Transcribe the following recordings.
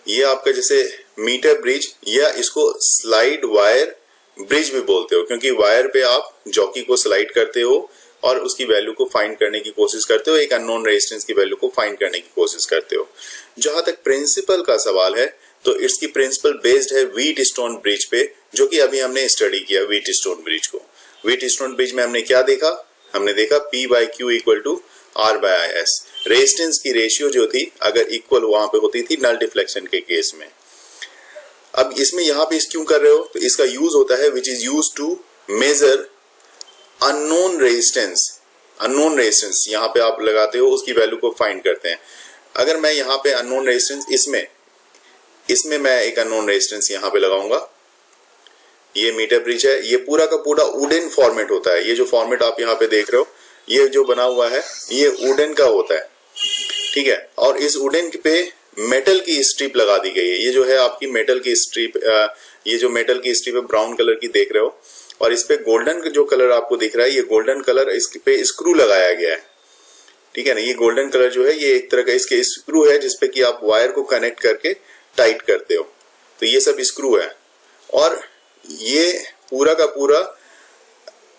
ये आपका जैसे मीटर ब्रिज या इसको स्लाइड वायर ब्रिज भी बोलते हो, क्योंकि वायर पे आप जॉकी को स्लाइड करते हो और उसकी वैल्यू को फाइंड करने की कोशिश करते हो, एक अननोन रेजिस्टेंस की वैल्यू को फाइंड करने की कोशिश करते हो। जहां तक प्रिंसिपल का सवाल है तो इसकी प्रिंसिपल बेस्ड है व्हीट स्टोन ब्रिज पे, जो कि अभी हमने स्टडी किया व्हीट स्टोन ब्रिज को। व्हीट स्टोन ब्रिज में हमने क्या देखा, हमने देखा P by Q equal to R by I S. Resistance की रेशियो जो थी अगर इक्वल वहां पे होती थी नल डिफ्लेक्शन के केस में। अब इसमें यहाँ पे इस क्यों कर रहे हो, तो इसका यूज होता है which is use to measure unknown resistance. Unknown resistance यहाँ पे आप लगाते हो, उसकी वैल्यू को फाइंड करते हैं। अगर मैं यहाँ पे अननोन रेजिस्टेंस इसमें मैं एक अननोन रेजिस्टेंस यहाँ पे लगाऊंगा, ये मीटर ब्रिज है, ये पूरा का पूरा वुडन फॉर्मेट होता है। ये जो फॉर्मेट आप यहाँ पे देख रहे हो, ये जो बना हुआ है ये वुडन का होता है, ठीक है। और इस वुडन पे मेटल की स्ट्रिप लगा दी गई है। ये जो है आपकी मेटल की स्ट्रिप, ये जो मेटल की स्ट्रिप है ब्राउन कलर की देख रहे हो, और इस पे गोल्डन जो कलर आपको दिख रहा है, ये गोल्डन कलर इस पे स्क्रू लगाया गया है, ठीक है ना। ये गोल्डन कलर जो है ये एक तरह का इसके स्क्रू है जिसपे कि आप वायर को कनेक्ट करके टाइट करते हो, तो ये सब स्क्रू है। और ये पूरा का पूरा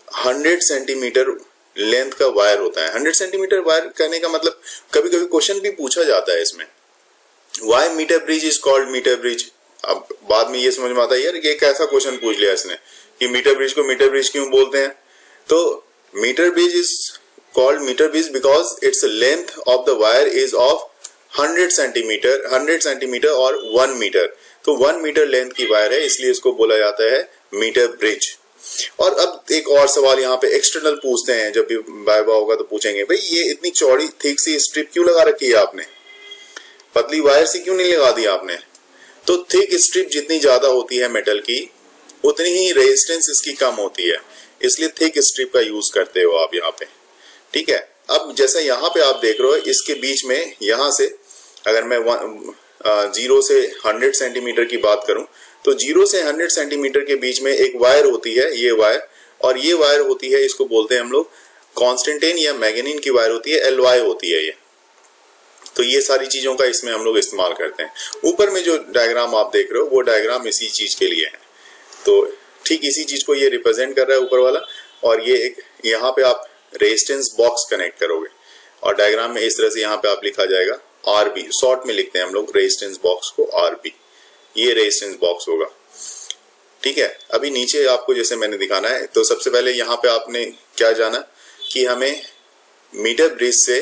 100 सेंटीमीटर लेंथ का वायर होता है। 100 सेंटीमीटर वायर कहने का मतलब कभी कभी क्वेश्चन भी पूछा जाता है इसमें, why metre bridge is called metre bridge. अब बाद में ये समझ में आता है यार ये कैसा क्वेश्चन पूछ लिया इसने कि मीटर ब्रिज को मीटर ब्रिज क्यों बोलते हैं। तो metre bridge is called metre bridge because its length of the wire is of 100 centimetre और 1 मीटर। तो 1 मीटर लेंथ की वायर है, इसलिए इसको बोला जाता है मीटर ब्रिज। और अब एक और सवाल यहाँ पे एक्सटर्नल पूछते हैं, जब भी वाइवा होगा तो पूछेंगे भाई ये इतनी चौड़ी थिक सी स्ट्रिप क्यों लगा रखी है आपने, पतली वायर सी क्यों नहीं लगा दी आपने। तो थिक स्ट्रिप जितनी ज्यादा होती है मेटल की उतनी ही रेजिस्टेंस इसकी कम होती है, इसलिए थिक स्ट्रिप का यूज करते हो आप यहाँ पे, ठीक है। अब जैसा यहाँ पे आप देख रहे हो इसके बीच में यहाँ से अगर मैं 0 से 100 सेंटीमीटर की बात करूं तो 0 से 100 सेंटीमीटर के बीच में एक वायर होती है, ये वायर, और ये वायर होती है, इसको बोलते हैं हम लोग कॉन्स्टेंटेन या मैग्नीन की वायर होती है, LY होती है ये। तो ये सारी चीजों का इसमें हम लोग इस्तेमाल करते हैं। ऊपर में जो डायग्राम आप देख रहे हो वो डायग्राम इसी चीज के लिए है, तो ठीक इसी चीज को ये रिप्रेजेंट कर रहा है ऊपर वाला। और ये एक यहाँ पे आप रेजिस्टेंस बॉक्स कनेक्ट करोगे और डायग्राम में इस तरह से यहाँ पे आप लिखा जाएगा RB, शॉर्ट में लिखते हैं हम लोग रेजिस्टेंस बॉक्स को RB, ये रेजिस्टेंस बॉक्स होगा, ठीक है। अभी नीचे आपको जैसे मैंने दिखाना है, तो सबसे पहले यहाँ पे आपने क्या जाना कि हमें मीटर ब्रिज से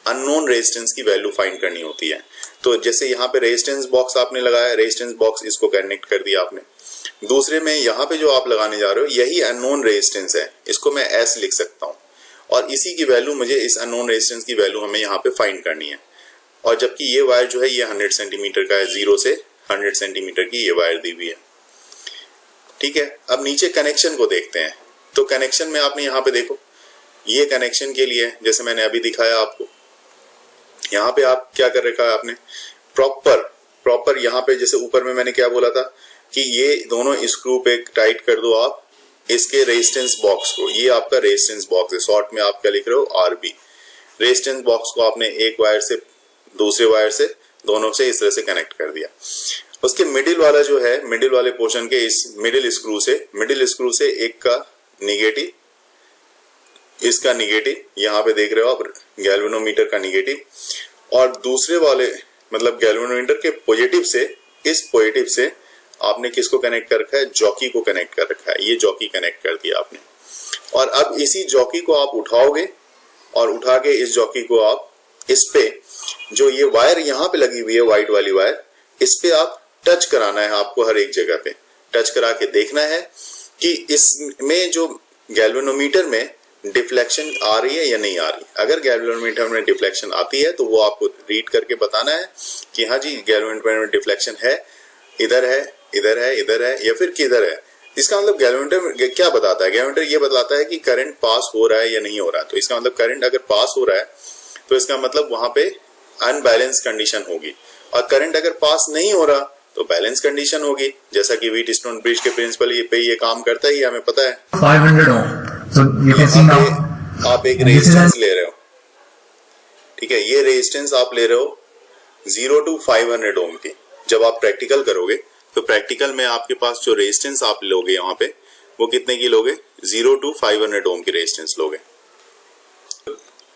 अननोन रेजिस्टेंस की वैल्यू फाइंड करनी होती है। तो जैसे यहाँ पे रेजिस्टेंस बॉक्स आपने लगाया, रेजिस्टेंस बॉक्स इसको कनेक्ट कर दिया आपने। दूसरे में यहाँ पे जो आप लगाने जा रहे हो यही अननोन रेजिस्टेंस है, इसको मैं S लिख सकता हूँ, और इसी की वैल्यू मुझे, इस अननोन रेजिस्टेंस की वैल्यू हमें यहाँ पे फाइंड करनी है। और जबकि ये वायर जो है ये 100 सेंटीमीटर का है, 0 से 100 सेंटीमीटर की ये वायर दी हुई है, ठीक है। अब नीचे कनेक्शन को देखते हैं। तो कनेक्शन में आपने यहाँ पे देखो, ये कनेक्शन के लिए जैसे मैंने अभी दिखाया आपको, यहाँ पे आप क्या कर रखा है आपने, प्रॉपर यहाँ पे जैसे ऊपर में मैंने क्या बोला था कि ये दोनों स्क्रू पे टाइट कर दो आप इसके रेजिस्टेंस बॉक्स को। ये आपका रेजिस्टेंस बॉक्स है, शॉर्ट में आप क्या लिख रहे हो RB। रेजिस्टेंस बॉक्स को आपने एक वायर से दूसरे वायर से दोनों से इस तरह से कनेक्ट कर दिया। उसके मिडिल वाला जो है, मिडिल वाले पोर्शन के इस मिडिल स्क्रू से एक का निगेटिव, इसका निगेटिव यहाँ पे देख रहे हो आप, गैल्वेनोमीटर का निगेटिव, और दूसरे वाले मतलब गैल्वेनोमीटर के पॉजिटिव से, इस पॉजिटिव से आपने किसको कनेक्ट कर रखा है, जॉकी को कनेक्ट कर रखा है। ये जॉकी कनेक्ट कर दिया आपने, और अब इसी जॉकी को आप उठाओगे और उठा के इस जॉकी को आप इस पे जो ये वायर यहाँ पे लगी हुई है व्हाइट वाली वायर, इस पे आप टच कराना है आपको, हर एक जगह पे टच करा के देखना है कि इसमें जो गैल्वेनोमीटर में डिफ्लेक्शन आ रही है या नहीं आ रही। अगर गैल्वेनोमीटर में डिफ्लेक्शन आती है तो वो आपको रीड करके बताना है कि हाँ जी गैल्वेनोमीटर में डिफ्लेक्शन है, इधर है, इधर है, इधर है, या फिर किधर है। इसका मतलब गैल्वेनोमीटर क्या बताता है, गैल्वेनोमीटर ये बताता है कि करंट पास हो रहा है या नहीं हो रहा है। तो इसका मतलब करंट अगर पास हो रहा है तो इसका मतलब वहां पे अनबैलेंस कंडीशन होगी, और करंट अगर पास नहीं हो रहा तो बैलेंस कंडीशन होगी, जैसा कि व्हीट स्टोन ब्रिज के प्रिंसिपल पे ये काम करता है, हमें पता है। 500 ohm. So you can see now. आप एक रेजिस्टेंस ले रहे हो, ठीक है, ये रेजिस्टेंस आप ले रहे हो 0 to 500 ओम की। जब आप प्रैक्टिकल करोगे तो प्रैक्टिकल में आपके पास जो रेजिस्टेंस आप लोगे यहाँ पे वो कितने की लोगे, 0 to 500 ओम की रेजिस्टेंस लोगे।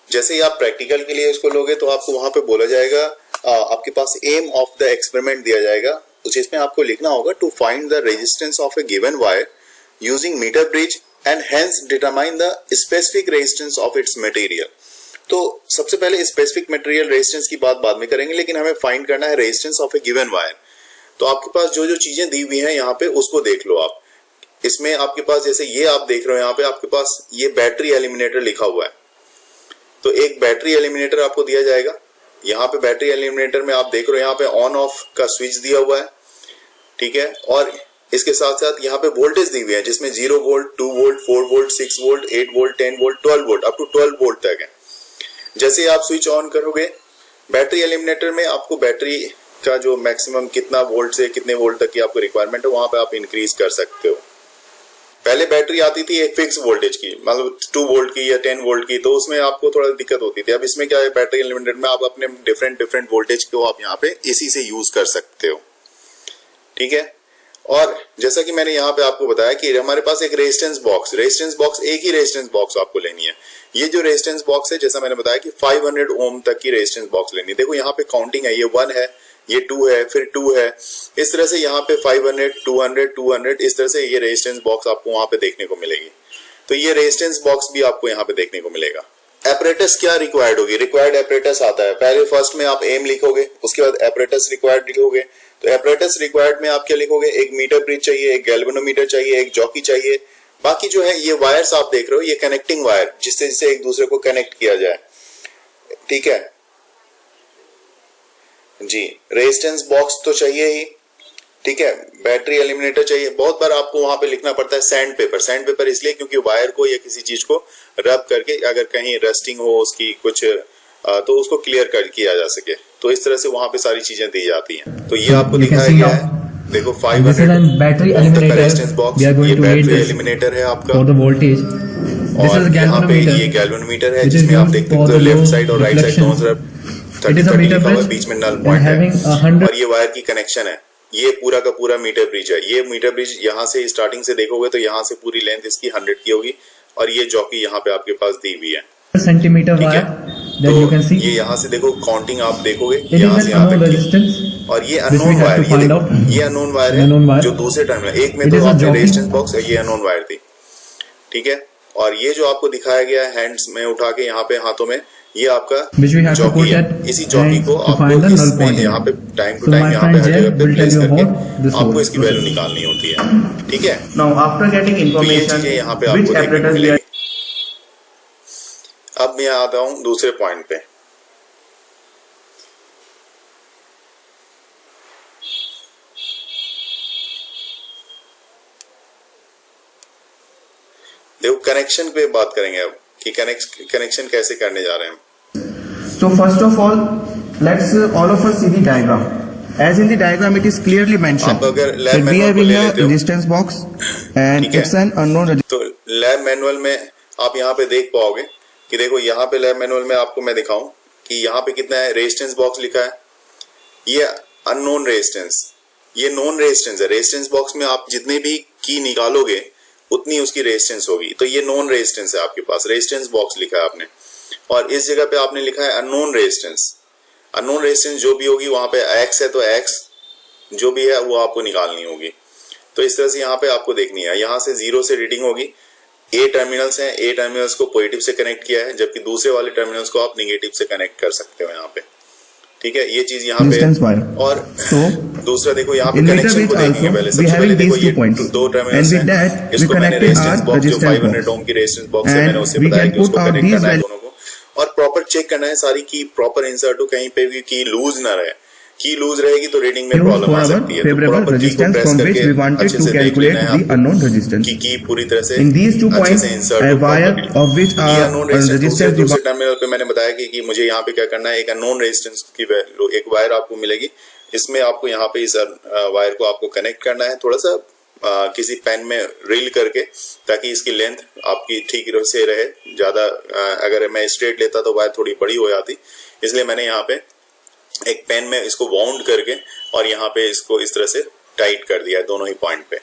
जैसे ही आप प्रैक्टिकल के लिए इसको लोगे तो आपको वहां पे बोला जाएगा, आपके पास एम ऑफ द एक्सपेरिमेंट दिया जाएगा, जिसमें आपको लिखना होगा to find the resistance of a given wire using metre bridge and hence determine the specific resistance of its material. तो सबसे पहले स्पेसिफिक मटेरियल रेजिस्टेंस की बात बाद में करेंगे, लेकिन हमें फाइंड करना है resistance of a given wire. तो आपके पास जो जो चीजें दी हुई हैं यहाँ पे उसको देख लो आप। इसमें आपके पास जैसे ये आप देख रहे हो यहाँ पे आपके पास ये बैटरी एलिमिनेटर लिखा हुआ है। तो एक बैटरी एलिमिनेटर आपको दिया जाएगा। यहाँ पे बैटरी एलिमिनेटर में आप देख रहे हो यहाँ पे ऑन ऑफ का स्विच दिया हुआ है, ठीक है। और इसके साथ साथ यहाँ पे वोल्टेज दी हुई है जिसमें 0 volt, 2 volt, 4 volt, 6 volt, 8 volt, 10 volt, 12 volt, up to 12 volt तक है। जैसे आप स्विच ऑन करोगे बैटरी एलिमिनेटर में आपको बैटरी का जो मैक्सिमम कितना वोल्ट से कितने वोल्ट तक की आपको रिक्वायरमेंट है वहां पे आप इंक्रीज कर सकते हो। पहले बैटरी आती थी एक फिक्स वोल्टेज की, मतलब 2 वोल्ट की या 10 वोल्ट की, तो उसमें आपको थोड़ा दिक्कत होती थी। अब इसमें क्या है, बैटरी एलिमिनेटर में आप अपने डिफरेंट वोल्टेज को आप यहाँ पे इसी से यूज कर सकते हो, ठीक है। और जैसा कि मैंने यहाँ पे आपको बताया कि हमारे पास एक रेजिस्टेंस बॉक्स एक ही रेजिस्टेंस बॉक्स आपको लेनी है। ये जो रेजिस्टेंस बॉक्स है जैसा मैंने बताया कि 500 ओम तक की रेजिस्टेंस बॉक्स लेनी है। देखो यहाँ पे काउंटिंग है, ये 1 है, ये 2 है, फिर 2 है, इस तरह से यहाँ पे 500, 200, 200, इस तरह से ये रेजिस्टेंस बॉक्स आपको वहां पे देखने को मिलेगी। तो ये रेजिस्टेंस बॉक्स भी आपको यहाँ पे देखने को मिलेगा। एपरेटस क्या रिक्वायर्ड होगी, रिक्वायर्ड एपरेटस आता है। पहले फर्स्ट में आप एम लिखोगे, उसके बाद एपरेटस रिक्वायर्ड लिखोगे। तो एपरेटस रिक्वायर्ड में आप क्या लिखोगे, एक मीटर ब्रिज चाहिए, एक गैल्वेनोमीटर चाहिए, एक जॉकी चाहिए। बाकी जो है ये वायर्स आप देख रहे हो, ये कनेक्टिंग वायर जिससे एक दूसरे को कनेक्ट किया जाए, ठीक है जी। रेजिस्टेंस बॉक्स तो चाहिए ही, ठीक है। बैटरी एलिमिनेटर चाहिए। बहुत बार आपको वहां पे लिखना पड़ता है सैंड पेपर इसलिए क्योंकि वायर को या किसी चीज को रब करके अगर कहीं रस्टिंग हो उसकी कुछ तो उसको क्लियर कर किया जा सके। तो इस तरह से वहां पे सारी चीजें दी जाती हैं। तो ये आपको दिखाया गया है, देखो 500 बैटरी रेजिस्टेंस बॉक्स, ये बैटरी एलिमिनेटर है आपका। और यहाँ पे ये गैल्वेनोमीटर है जिसमें आप देखते हो लेफ्ट साइड और राइट साइड दोनों तरफ 30 लिखा हुआ है, बीच में नल पॉइंट है और ये वायर की कनेक्शन है। ये पूरा का पूरा मीटर ब्रिज है। ये मीटर ब्रिज यहाँ से स्टार्टिंग से देखोगे तो यहाँ से पूरी लेंथ इसकी 100 की होगी और ये जॉकी यहाँ पे आपके पास दी हुई है, सेंटीमीटर ठीक है। तो ये यहाँ से देखो काउंटिंग आप देखोगे यहाँ से यहाँ तक, और ये अननोन वायर, ये अननोन वायर है जो दूसरे टर्मिनल, एक में तो आपने रेजिस्टेंस बॉक्स है, ये अननोन वायर थी, ठीक है। और ये जो आपको दिखाया गया है हैंड्स में उठा के यहाँ पे हाथों में, ये आपका जॉकी है। इसी जॉकी को आपको इसमें यहाँ पे टाइम टू टाइम यहाँ पे हर जगह पे प्लेस करके आपको इसकी वैल्यू निकालनी होती है, ठीक है। तो ये चीजें यहाँ पे आपको देखने को मिलेगी। अब मैं आता हूं दूसरे पॉइंट पे। देखो कनेक्शन पे बात करेंगे अब कि कनेक्शन कैसे करने जा रहे हैं। So first of all, let's all of us see the diagram. As in the diagram, it is clearly mentioned आप अगर that lab we are manual को in ले a लेते हो, resistance box and ठीक है। it's an unknown resistance. तो lab manual में आप यहाँ पे देख पाओगे कि देखो यहाँ पे लैब मैनुअल में आपको मैं दिखाऊं कि यहाँ पे कितना है, रेजिस्टेंस बॉक्स लिखा है, ये अननोन रेजिस्टेंस, ये नॉन रेजिस्टेंस है। रेजिस्टेंस बॉक्स में आप जितने भी की निकालोगे उतनी उसकी रेजिस्टेंस होगी, तो ये नॉन रेजिस्टेंस है आपके पास, रेजिस्टेंस बॉक्स लिखा है आपने। और इस जगह पे आपने लिखा है अननोन रेजिस्टेंस। अननोन रेजिस्टेंस जो भी होगी वहां पे एक्स है तो एक्स जो भी है वो आपको निकालनी होगी। तो इस तरह से यहाँ पे आपको देखनी है, यहाँ से 0 से रीडिंग होगी। ए टर्मिनल्स हैं, ए टर्मिनल्स को पॉजिटिव से कनेक्ट किया है, जबकि दूसरे वाले टर्मिनल्स को आप नेगेटिव से कनेक्ट कर सकते हो यहाँ पे, ठीक है। ये चीज यहाँ पे। और दूसरा देखो यहाँ पे कनेक्शन को देखेंगे पहले। सबसे पहले देखो ये 2 टर्मिनल्स हैं, इसको मैंने रेजिस्टेंस बॉक्स जो 500 ओम की रेजिस्टेंस बॉक्स है मैंने उससे बताया कि उसको कनेक्ट करना है दोनों को, और प्रॉपर चेक करना है सारी की प्रॉपर इंसर्ट हो, कहीं पे भी की लूज ना रहे। की लूज रहेगी तो रीडिंग में प्रॉब्लम आ सकती है। तो प्रॉपर की को प्रेस करके अच्छे से देख लेना है आपको की पूरी तरह से अच्छे से इंसर्ट हो। ये अननोन रेजिस्टेंस दूसरे टर्मिनल पे मैंने बताया कि मुझे यहाँ पे क्या करना है, एक अननोन रेजिस्टेंस की वैल्यू, एक वायर आपको मिलेगी, इसमें आपको यहाँ पे इस वायर को आपको कनेक्ट करना है थोड़ा सा किसी पेन में रील करके, ताकि इसकी लेंथ आपकी ठीक से रहे। ज्यादा अगर मैं स्ट्रेट लेता तो वायर थोड़ी बड़ी हो जाती, इसलिए मैंने यहाँ पे एक पेन में इसको वाउंड करके और यहाँ पे इसको इस तरह से टाइट कर दिया है दोनों ही पॉइंट पे।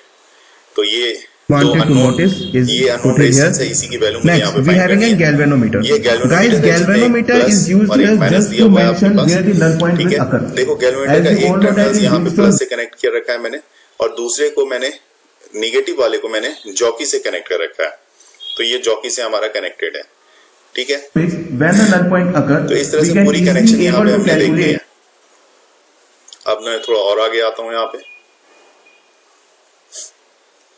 तो ये wanted to notice is ये अननोन put it रेजिस्टेंस है, here. इसी की वैल्यू मुझे यहाँ Next, पे we फाइंड having करनी a है। galvanometer. ये galvanometer Guys, है, जिसमें एक galvanometer प्लस is used और एक here माइनस just दिया to हुआ है आपके mention pass. where the null point ठीक will है, occur. देखो galvanometer As का you एक all know that terminal is यहाँ पे used प्लस for- से कनेक्ट कर रखा है मैंने, और दूसरे को मैंने निगेटिव वाले को मैंने जॉकी से कनेक्ट कर रखा है। तो ये जॉकी से हमारा कनेक्टेड है। ठीक है, When the null point occur, तो इस तरह we से can पूरी easily कनेक्शन यहाँ able पे to हमने देख ली है। calculate अब मैं थोड़ा और आगे आता हूँ यहाँ पे।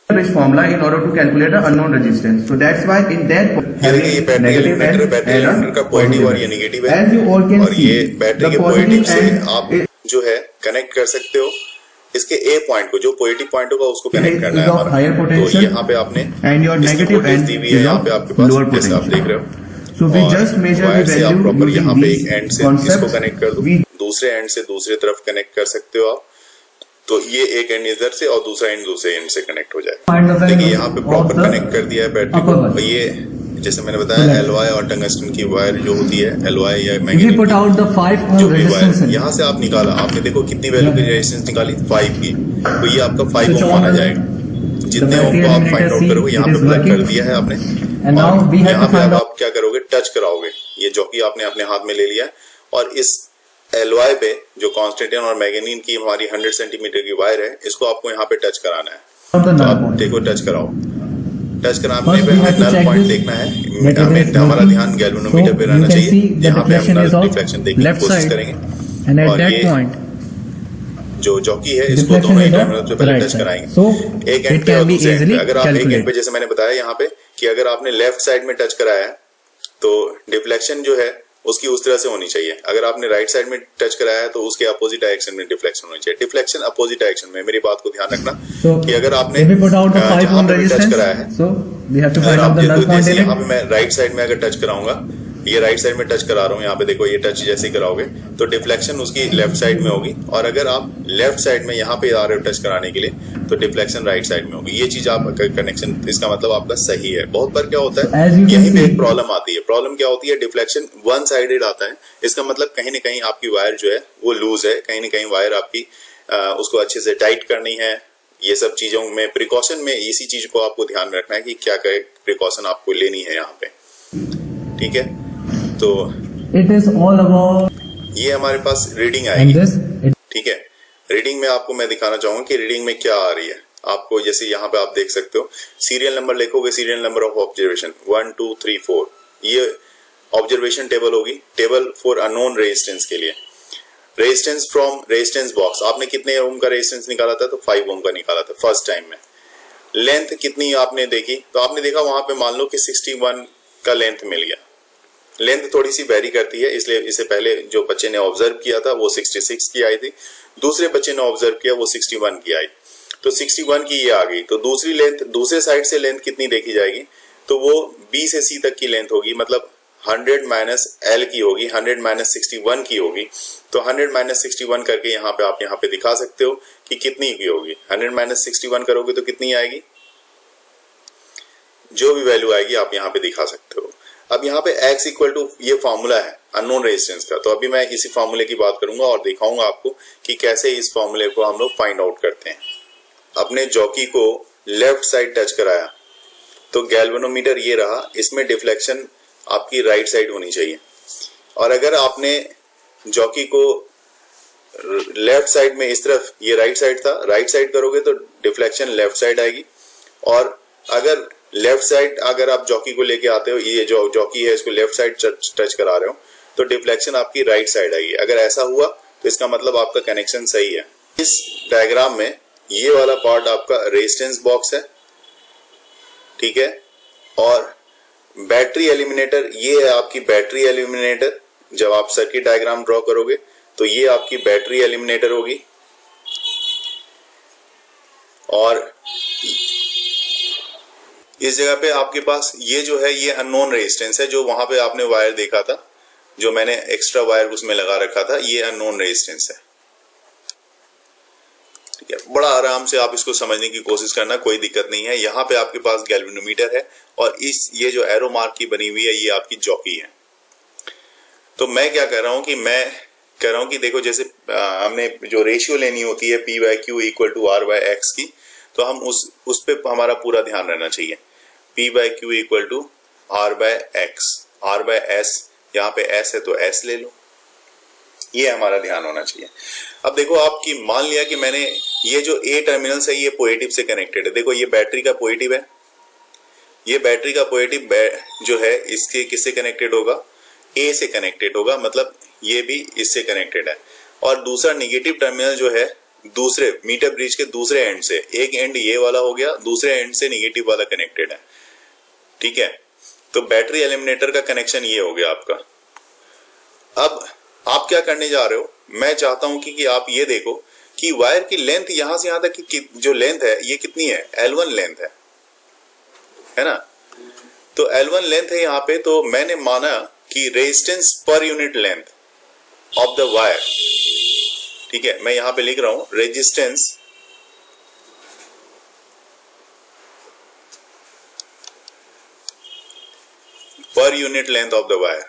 this formula in order to calculate the unknown resistance. So that's why in that ये देखिए, ये बैटरी negative एलिमेंटर है, and battery and a Elementor का पॉजिटिव positive और ये end. निगेटिव है। As you all can और see, ये बैटरी the के पॉजिटिव positive से end आप जो है कनेक्ट कर सकते हो इसके ए पॉइंट को, जो पॉजिटिव पॉइंट होगा उसको कनेक्ट करना है is of हमारा। higher तो potential यहाँ पे आपने and your इसकी negative voltage end दी हुई है is यहाँ of पे आपके पास, lower जैसे आप देख potential. रहे हो। So we और just measure the वायर से आप value प्रॉपर यहाँ using पे these एक एंड से इसको concepts. कनेक्ट कर दो, We दूसरे एंड से दूसरी तरफ कनेक्ट कर सकते हो आप। तो ये एक एंड इधर से और दूसरा एंड दूसरे एंड से कनेक्ट हो जाएगा। Find the value देखिए यहाँ पे of प्रॉपर the कनेक्ट कर दिया है बैटरी upper को। one. और ये जैसे मैंने बताया एलवाई और टंगस्टन की वायर जो होती है, एलवाई या If we magnetic put out the 5 जो ohm भी resistance वायर in यहाँ से आप निकाला, आपने देखो कितनी वैल्यू की रेजिस्टेंस निकाली, 5 की। तो ये आपका 5 Switch ओम on माना the- जाएगा। जितने the ओम को आप battery फाइंड आउट eliminator, करोगे, see, यहाँ it पे is प्लग कर working. दिया है आपने। And now और we have यहाँ to पे find अब out- आप क्या करोगे, टच कराओगे। ये जॉकी आपने अपने हाथ में ले लिया है और इस एलवाई पे जो कॉन्स्टेंटिन और मैग्नीन की हमारी 100 सेंटीमीटर की वायर है, इसको आपको यहाँ पे टच कराना है। of the तो null आप point. देखो टच कराओ, टच कराने First पे we हमें have to null check point this देखना है। that it हमें is हमारा working. ध्यान गैल्वेनोमीटर पे So रहना you can चाहिए। see the यहाँ पे हम deflection is null of deflection देखने की left कोशिश side. करेंगे। And at और that ये point, जो जॉकी है इसको deflection दोनों ही is of टर्मिनल पे पहले right टच side. कराएंगे, So एक एंड it पे और can be दूसरे एंड पे। easily अगर आप एक एंड पे, calculated. जैसे मैंने बताया यहाँ पे कि अगर आपने लेफ्ट साइड में टच कराया है तो डिफ्लेक्शन जो है उसकी उस तरह से होनी चाहिए। अगर आपने राइट साइड में टच कराया है तो उसके अपोजिट डायरेक्शन में डिफ्लेक्शन होनी चाहिए। डिफ्लेक्शन अपोजिट डायरेक्शन में, मेरी बात को ध्यान रखना So कि अगर आपने if we put out the 5 जहाँ ohm पे भी टच resistance, कराया है, so we have to अगर find out आप the null देखो point जैसे in यहाँ it. पे मैं राइट साइड में अगर टच कराऊंगा, ये राइट साइड में टच करा रहा हूँ, यहाँ पे देखो ये टच जैसे ही कराओगे तो डिफ्लेक्शन उसकी लेफ्ट साइड में होगी। और अगर आप लेफ्ट साइड में यहाँ पे आ रहे हो टच कराने के लिए तो डिफ्लेक्शन राइट साइड में होगी। ये चीज आप कनेक्शन, इसका मतलब आपका सही है। बहुत बार क्या होता So, है, as you can यहीं पे see- एक प्रॉब्लम आती है। प्रॉब्लम क्या होती है, डिफ्लेक्शन वन साइडेड आता है। इसका मतलब कहीं ना कहीं आपकी वायर जो है वो लूज है, कहीं ना कहीं वायर आपकी उसको अच्छे से टाइट करनी है। ये सब चीजों में प्रिकॉशन में इसी चीज को आपको ध्यान में रखना है कि क्या प्रिकॉशन आपको लेनी है यहाँ पे। ठीक है, तो It is all about ये हमारे पास रीडिंग and आएगी। this. ठीक है, रीडिंग में आपको मैं दिखाना चाहूंगा कि रीडिंग में क्या आ रही है। आपको जैसे यहाँ पे आप देख सकते हो, सीरियल नंबर लिखोगे, सीरियल नंबर ऑफ ऑब्जर्वेशन 1 2 3 4, ये ऑब्जर्वेशन टेबल होगी। टेबल फॉर अननोन रेजिस्टेंस के लिए, रेजिस्टेंस फ्रॉम रेजिस्टेंस बॉक्स, आपने कितने ओम का रेजिस्टेंस निकाला था, तो 5 ओम का निकाला था फर्स्ट टाइम में। लेंथ कितनी आपने देखी, तो आपने देखा वहां पे मान लो कि 61 का लेंथ मिल गया। लेंथ थोड़ी सी वेरी करती है, इसलिए इससे पहले जो बच्चे ने ऑब्जर्व किया था वो 66 की आई थी, दूसरे बच्चे ने ऑब्जर्व किया वो 61 की आई, तो 61 की ये आ गई। तो दूसरी लेंथ, दूसरे साइड से लेंथ कितनी देखी जाएगी, तो वो B से C तक की लेंथ होगी, मतलब 100 माइनस L की होगी, 100 माइनस 61 की होगी। तो 100 माइनस 61 करके यहाँ पे आप यहाँ पे दिखा सकते हो कि कितनी की होगी। 100 माइनस 61 करोगे तो कितनी आएगी, जो भी वैल्यू आएगी आप यहाँ पे दिखा सकते हो। अब यहाँ पे x इक्वल टू, ये फॉर्मूला है अननोन रेजिस्टेंस का, तो अभी मैं इसी फॉर्मूले की बात करूंगा और दिखाऊंगा आपको कि कैसे इस फॉर्मूले को हम लोग फाइंड आउट करते हैं। अपने जॉकी को लेफ्ट साइड टच कराया तो गैल्वेनोमीटर ये रहा, इसमें डिफ्लेक्शन आपकी राइट साइड होनी चाहिए। और अगर आपने जॉकी को लेफ्ट साइड में इस तरफ, ये राइट साइड था, राइट साइड करोगे तो डिफ्लेक्शन लेफ्ट साइड आएगी। और अगर लेफ्ट साइड अगर आप जॉकी को लेके आते हो, ये जो जॉकी है इसको लेफ्ट साइड टच करा रहे हो, तो डिफ्लेक्शन आपकी राइट साइड आएगी। अगर ऐसा हुआ तो इसका मतलब आपका कनेक्शन सही है। इस डायग्राम में ये वाला पार्ट आपका रेजिस्टेंस बॉक्स है, ठीक है, और बैटरी एलिमिनेटर ये है आपकी बैटरी एलिमिनेटर। जब आप सर्किट डायग्राम ड्रॉ करोगे तो ये आपकी बैटरी एलिमिनेटर होगी। और इस जगह पे आपके पास ये जो है ये अननोन रेजिस्टेंस है, जो वहां पे आपने वायर देखा था, जो मैंने एक्स्ट्रा वायर उसमें लगा रखा था, ये अननोन रेजिस्टेंस है। ठीक है, बड़ा आराम से आप इसको समझने की कोशिश करना, कोई दिक्कत नहीं है। यहाँ पे आपके पास गैल्वेनोमीटर है और इस ये जो एरो मार्क की बनी हुई है ये आपकी जॉकी है। तो मैं क्या कर रहा हूं कि मैं कह रहा हूं कि देखो जैसे हमने जो रेशियो लेनी होती है P by Q equal to R by X की, तो हम उस पे हमारा पूरा ध्यान रहना चाहिए। P by Q equal to R by X, R by S, यहाँ पे एस है तो एस ले लो, ये हमारा ध्यान होना चाहिए। अब देखो आपकी मान लिया कि मैंने ये जो ए टर्मिनल्स है ये पॉजिटिव से कनेक्टेड है। देखो ये बैटरी का पॉजिटिव है, ये बैटरी का पॉजिटिव जो है इसके किससे कनेक्टेड होगा, ए से कनेक्टेड होगा, मतलब ये भी इससे कनेक्टेड है। और दूसरा निगेटिव टर्मिनल जो है दूसरे मीटर ब्रिज के दूसरे एंड से, एक एंड ये वाला हो गया, दूसरे एंड से निगेटिव वाला कनेक्टेड है, ठीक है। तो बैटरी एलिमिनेटर का कनेक्शन ये हो गया आपका। अब आप क्या करने जा रहे हो, मैं चाहता हूं कि आप ये देखो कि वायर की लेंथ यहां से यहां तक की जो लेंथ है ये कितनी है, L1 लेंथ है ना। तो L1 लेंथ है यहां पे, तो मैंने माना कि resistance per unit length of the wire, ठीक है, मैं यहां पे लिख रहा हूं resistance per unit length of the wire.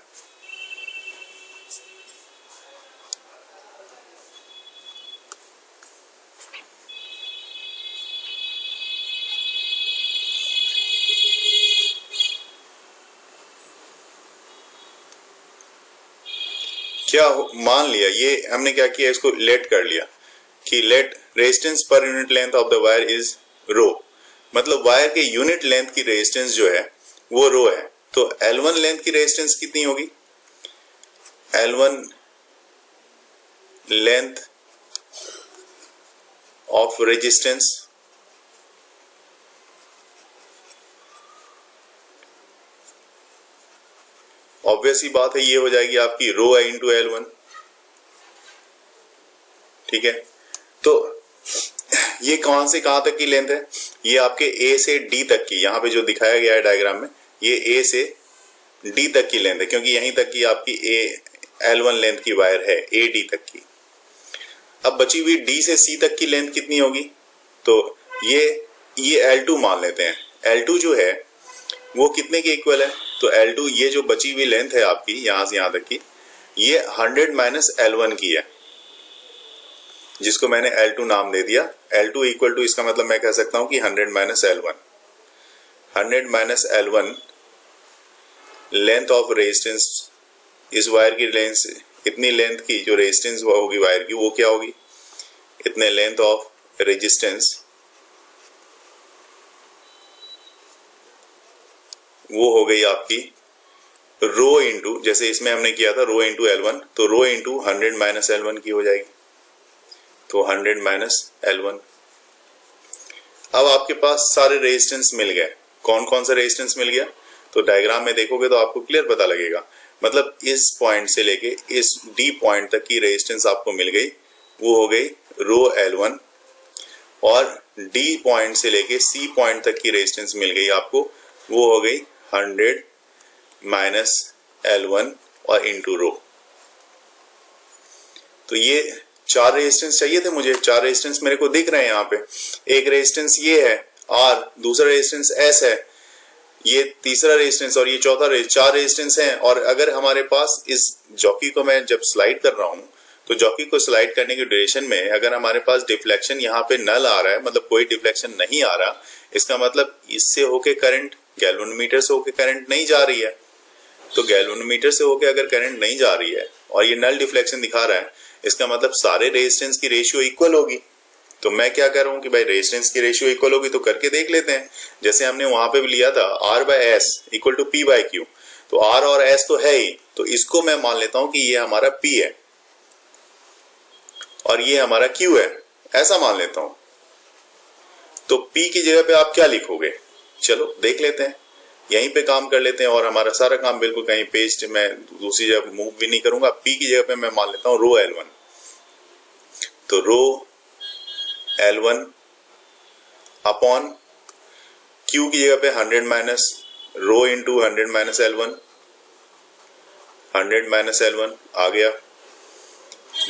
क्या मान लिया, ये हमने क्या किया, इसको लेट कर लिया कि let resistance per unit length of the wire is rho, मतलब वायर के यूनिट लेंथ की रेजिस्टेंस जो है वो रो है। तो L1 लेंथ की रेजिस्टेंस कितनी होगी, L1 length of resistance obvious ही बात है ये हो जाएगी आपकी रो है इंटू L1, ठीक है। तो ये कहां से कहां तक की लेंथ है, ये आपके A से D तक की, यहां पे जो दिखाया गया है डायग्राम में ये A से D तक की लेंथ है, क्योंकि यहीं तक की आपकी L1 लेंथ की वायर है, AD तक की। अब बची हुई D से C तक की लेंथ कितनी होगी, तो ये L2 मान लेते हैं। L2 जो है वो कितने के इक्वल है, तो L2 ये जो बची हुई लेंथ है आपकी यहां से यहां तक की, ये 100 माइनस L1 की है, जिसको मैंने L2 नाम दे दिया। L2 इक्वल टू, इसका मतलब मैं कह सकता हूं कि 100 minus L1, 100 minus L1 length of resistance, इस वायर की लेंथ, इतनी लेंथ की जो रेजिस्टेंस होगी वायर की वो क्या होगी, इतने लेंथ ऑफ रेजिस्टेंस वो हो गई आपकी रो इंटू, जैसे इसमें हमने किया था रो इंटू L1, तो रो इंटू 100 माइनस L1 की हो जाएगी, तो 100 माइनस L1। अब आपके पास सारे रेजिस्टेंस मिल गए, कौन कौन सा रेजिस्टेंस मिल गया, तो डायग्राम में देखोगे तो आपको क्लियर पता लगेगा। मतलब इस पॉइंट से लेके इस D पॉइंट तक की रेजिस्टेंस आपको मिल गई, वो हो गई रो L1, और D पॉइंट से लेके C पॉइंट तक की रेजिस्टेंस मिल गई आपको, वो हो गई 100 माइनस L1 और इंटू रो। तो ये 4 रेजिस्टेंस चाहिए थे मुझे, 4 रेजिस्टेंस मेरे को दिख रहे हैं यहाँ पे। एक रेजिस्टेंस ये है R, दूसरा रेजिस्टेंस S है, ये तीसरा रेजिस्टेंस और ये चौथा 4 रेजिस्टेंस हैं। और अगर हमारे पास इस जॉकी को मैं जब स्लाइड कर रहा हूं, तो जॉकी को स्लाइड करने के ड्यूरेशन में अगर हमारे पास डिफ्लेक्शन यहाँ पे नल आ रहा है, मतलब कोई डिफ्लेक्शन नहीं आ रहा, इसका मतलब इससे होके करंट गैल्वेनोमीटर से होके करंट नहीं जा रही है। तो गैल्वेनोमीटर से होके अगर करंट नहीं जा रही है और ये नल डिफ्लेक्शन दिखा रहा है, इसका मतलब सारे रेजिस्टेंस की रेशियो इक्वल होगी। तो मैं क्या कर रहा हूं कि भाई रेजिस्टेंस की रेशियो इक्वल होगी तो करके देख लेते हैं। जैसे हमने वहां पे भी लिया था R by S equal to P by Q, तो R और S तो है ही, तो इसको मैं मान लेता हूं कि ये हमारा P है और ये हमारा Q है, ऐसा मान लेता हूं। तो P की जगह पे आप क्या लिखोगे, चलो देख लेते हैं, यहीं पे काम कर लेते हैं और हमारा सारा काम बिल्कुल कहीं पेज मैं दूसरी जगह मूव भी नहीं करूंगा। P की जगह पे मैं मान लेता हूं रो L1, तो रो L1 अपॉन Q की जगह पे 100 minus rho into 100 minus L1, 100 minus L1 आ गया।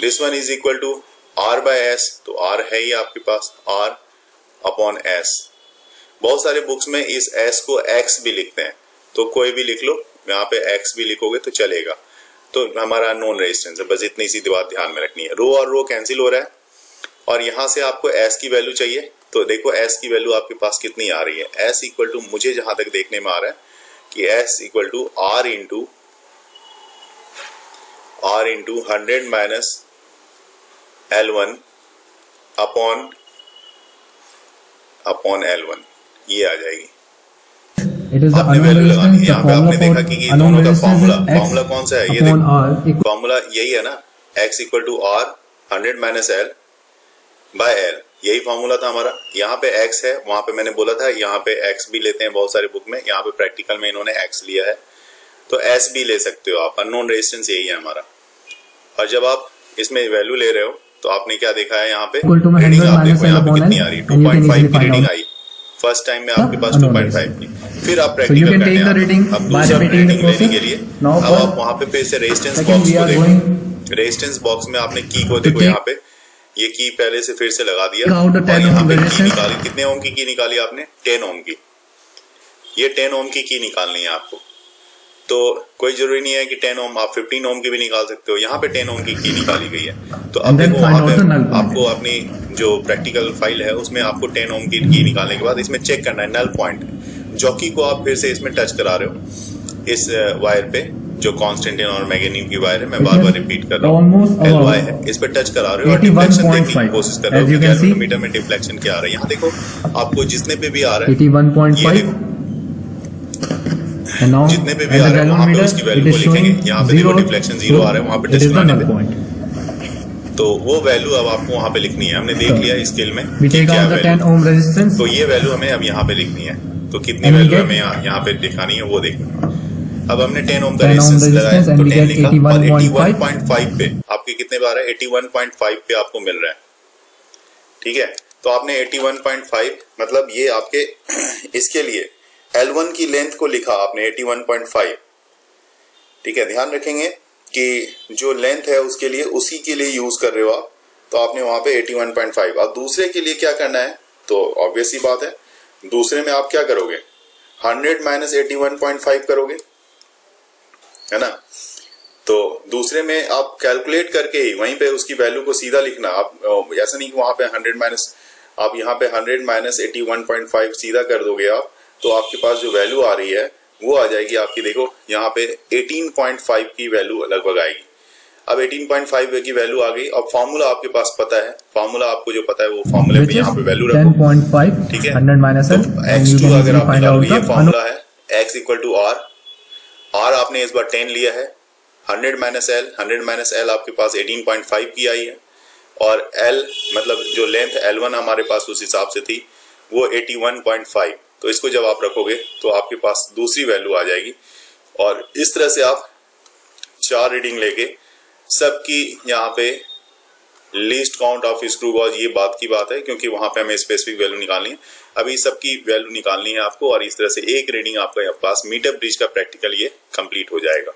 This one is equal to R by S, तो R है ही आपके पास, R अपॉन S। बहुत सारे बुक्स में इस S को X भी लिखते हैं, तो कोई भी लिख लो, यहाँ पे X भी लिखोगे तो चलेगा। तो हमारा नॉन रेजिस्टेंस है। बस इतनी सी बात ध्यान में रखनी है। रो और रो कैंसिल हो रहा है और यहां से आपको एस की वैल्यू चाहिए। तो देखो एस की वैल्यू आपके पास कितनी आ रही है। एस इक्वल टू, मुझे जहां तक देखने में आ रहा है कि S equal to R into 100 minus L1 upon L1, ये आ जाएगी। it is the आपने unknown वैल्यू लगानी है। resistance. The यहाँ पे आपने formula देखा for कि unknown दोनों का resistance फॉर्मूला is फॉर्मूला कौन सा है, ये upon देखो R equal फॉर्मूला यही है ना, x equal to R 100 minus L by L, यही फॉर्मूला था हमारा। यहाँ पे x है, वहां पे मैंने बोला था यहाँ पे x भी लेते हैं बहुत सारे बुक में, यहाँ पे प्रैक्टिकल में इन्होंने x लिया है, तो s भी ले सकते हो आप। अननोन रेजिस्टेंस यही है हमारा। और जब आप इसमें वैल्यू ले रहे हो तो आपने क्या देखा है, यहाँ पे Equal to रीडिंग 100 आप देखो minus यहाँ पे L upon कितनी L, आ रही है, and you can 2.5 easily की find रीडिंग out. आई फर्स्ट टाइम में आपके पास unknown 2.5 की। फिर आप So you प्रैक्टिकल can करने take the आप reading अब by दूसरा repeating the रीडिंग लेने process. के लिए Now अब for आप वहां पे फिर से रेजिस्टेंस second बॉक्स we को are देखो। going रेजिस्टेंस बॉक्स में आपने की को to देखो, take यहाँ पे ये की पहले से फिर से लगा दिया out the और 10 यहाँ ohm पे की resistance. निकाली। कितने ओम की निकाली आपने? 10 ओम की। ये 10 ओम की निकालनी है आपको। तो कोई जरूरी नहीं है कि 10 ओम, आप 15 ओम की भी निकाल सकते हो। यहाँ पे 10 ओम की निकाली गई है। तो अब And then देखो find वहां out पे the null point. आपको अपनी जो प्रैक्टिकल फाइल है उसमें आपको 10 ओम की निकालने के बाद इसमें चेक करना है नल पॉइंट। जॉकी को आप फिर से इसमें टच करा रहे हो इस वायर पे, जो कॉन्स्टेंटिन और मैग्नीशियम की वायर है, मैं बार बार रिपीट कर रहा हूँ, almost LY about है, इस पे टच करा रहे हो और डिफ्लेक्शन देखने की 81.5. कोशिश कर रहे हो As कि you can see, गैल्वेनोमीटर में डिफ्लेक्शन क्या आ रहा है। यहाँ देखो आपको जितने पे भी आ रहा है, 81.5. And now जितने पे भी at आ the रहा है वहां पे galvanometer उसकी it वैल्यू को is लिखेंगे। showing यहाँ पे देखो 0. डिफ्लेक्शन 0 आ रहा है, वहां पे It टच is the कराने null पे point. तो वो वैल्यू अब आपको वहां पे लिखनी है। हमने देख लिया स्केल में We कि take क्या out the 10 value, ohm resistance. तो ये वैल्यू हमें अब यहाँ पे लिखनी है। तो कितनी And we वैल्यू get हमें यहाँ पे दिखानी है वो देखनी है। अब हमने 10 ओम का 10 ohm रेजिस्टेंस लगाया resistance and तो we 10 get लिखा और 81.5. 81.5 पे आपके कितने बार है, 81.5 पे आपको मिल रहा है। ठीक है, तो आपने 81.5 मतलब ये आपके इसके लिए L1 की लेंथ को लिखा आपने 81.5। ठीक है, ध्यान रखेंगे कि जो लेंथ है उसके लिए उसी के लिए यूज कर रहे हो आप, तो आपने वहां पे 81.5। और दूसरे के लिए क्या करना है, तो ऑब्वियस सी बात है, दूसरे में आप क्या करोगे, 100 माइनस 81.5 करोगे, है ना। तो दूसरे में आप कैलकुलेट करके ही वहीं पे उसकी वैल्यू को सीधा लिखना। आप ऐसा नहीं कि वहां पे 100 माइनस, आप यहाँ पे 100 माइनस 81.5 सीधा कर दोगे आप, तो आपके पास जो वैल्यू आ रही है वो आ जाएगी आपकी, देखो यहाँ पे 18.5 की वैल्यू लगभग आएगी। अब 18.5 की वैल्यू आ गई। अब फॉर्मूला आपके पास पता है, फॉर्मूला आपको जो पता है वो फॉर्मूले Which पे is यहाँ पे वैल्यू रखो। 10.5. ठीक है, 100 minus L. तो And you x2 can अगर easily आप find out निकालोगे, ये the फॉर्मूला है x इक्वल टू r आपने इस बार 10 लिया है, 100 माइनस L आपके पास 18.5 की आई है, और L मतलब जो लेंथ L1 हमारे पास उस हिसाब से थी वो 81.5। तो इसको जब आप रखोगे तो आपके पास दूसरी वैल्यू आ जाएगी। और इस तरह से आप 4 रीडिंग लेके सबकी यहाँ पे least count of screw gauge, ये बात की बात है क्योंकि वहां पे हमें स्पेसिफिक वैल्यू निकालनी है। अभी सबकी वैल्यू निकालनी है आपको, और इस तरह से एक रीडिंग आपका पास मीटर ब्रिज का प्रैक्टिकल ये कंप्लीट हो जाएगा।